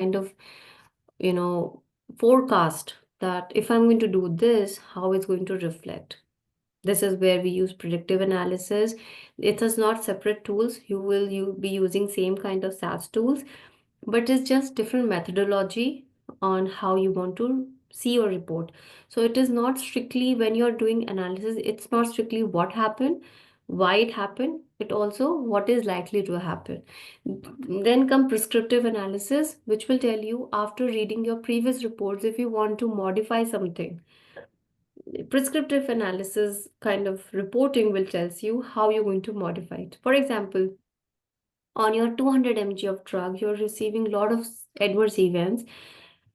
of, you know, forecast that if I'm going to do this, how it's going to reflect. This is where we use predictive analysis. It is not separate tools. You be using same kind of SaaS tools, but it's just different methodology on how you want to see your report. So it is not strictly when you're doing analysis, it's not strictly what happened, why it happened, it also what is likely to happen. Then come prescriptive analysis, which will tell you after reading your previous reports if you want to modify something. Prescriptive analysis kind of reporting will tells you how you're going to modify it. For example, on your 200 mg of drug, you're receiving a lot of adverse events.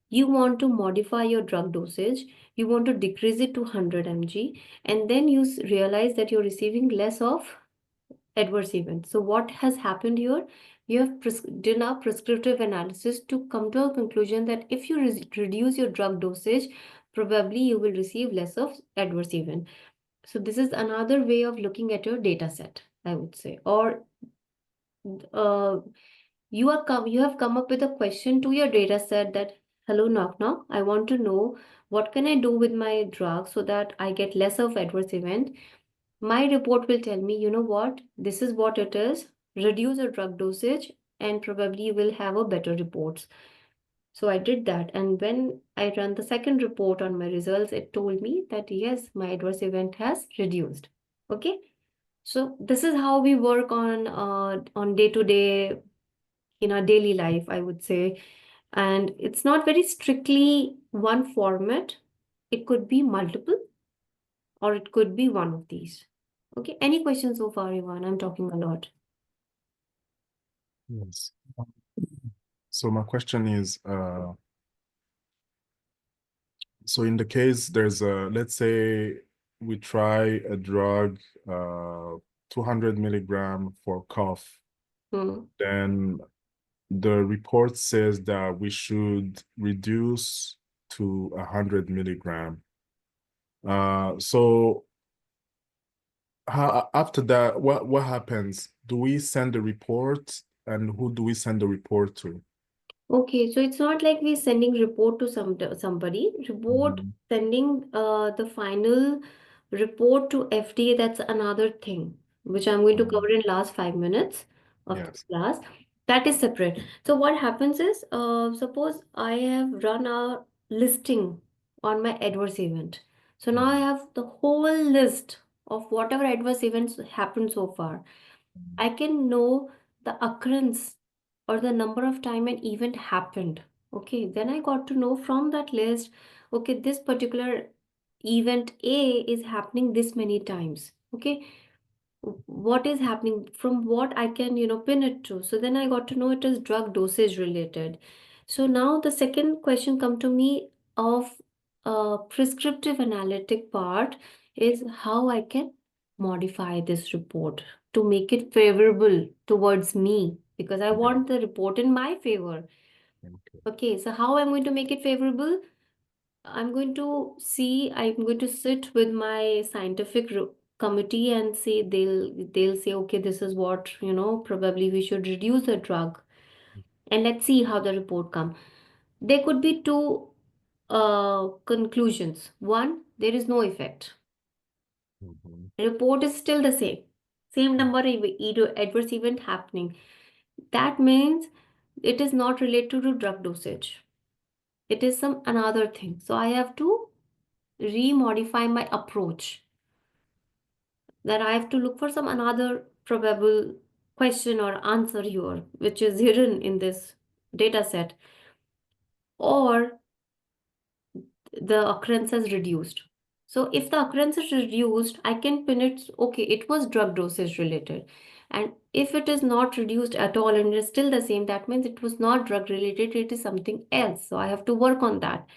You want to modify your drug dosage. You want to decrease it to 100 mg, and then you realize that you're receiving less of adverse events. So what has happened here? You have done a prescriptive analysis to come to a conclusion that if you reduce your drug dosage, probably you will receive less of adverse event. So this is another way of looking at your data set, I would say. Or uh, you have come up with a question to your data set that, hello, knock knock, I want to know what can I do with my drug so that I get less of adverse event. My report will tell me, you know what, this is what it is. Reduce your drug dosage and probably you will have a better reports. So I did that. And when I ran the second report on my results, it told me that yes, my adverse event has reduced. Okay. So this is how we work on day to day in our daily life, I would say. And it's not very strictly one format. It could be multiple or it could be one of these. Okay. Any questions so far, Ivan? I'm talking a lot. Yes. So my question is, so in the case there's let's say we try a drug, 200 milligram for cough, then the report says that we should reduce to 100 milligram. So after that, what happens? Do we send the report, and who do we send the report to? Okay, so it's not like we're sending report to somebody. Report Mhm. sending the final report to FDA, that's another thing, which I'm going to cover in last 5 minutes of the Yes. class. That is separate. So what happens is, suppose I have run a listing on my adverse event. So now I have the whole list of whatever adverse events happened so far. I can know the occurrence or the number of time an event happened. Okay, then I got to know from that list, okay, this particular event A is happening this many times. Okay, what is happening from what I can, pin it to. So then I got to know it is drug dosage related. So now the second question come to me of prescriptive analytic part is how I can modify this report to make it favorable towards me because I Yeah. want the report in my favor. Okay. Okay, so how I'm going to make it favorable? I'm going to sit with my scientific committee and say they'll say, okay, this is what, probably we should reduce the drug. And let's see how the report come. There could be two conclusions. One, there is no effect. Mhm. Report is still the same. Same number of adverse event happening. That means it is not related to drug dosage. It is some another thing. So I have to remodify my approach. That I have to look for some another probable question or answer here, which is hidden in this data set, or the occurrence is reduced. So if the occurrence is reduced, I can pin it, okay, it was drug dosage related. And if it is not reduced at all and it is still the same, that means it was not drug related, it is something else. So I have to work on that.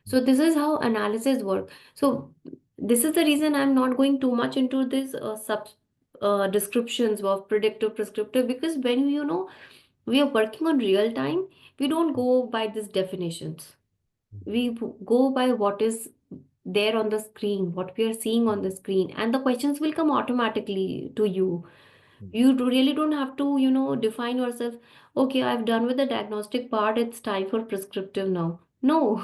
So this is how analysis work. So this is the reason I'm not going too much into this sub descriptions of predictive, prescriptive, because when we are working on real time, we don't go by these definitions. We go by what is there on the screen, what we are seeing on the screen, and the questions will come automatically to you. You really don't have to, define yourself. Okay, I've done with the diagnostic part. It's time for prescriptive now. No,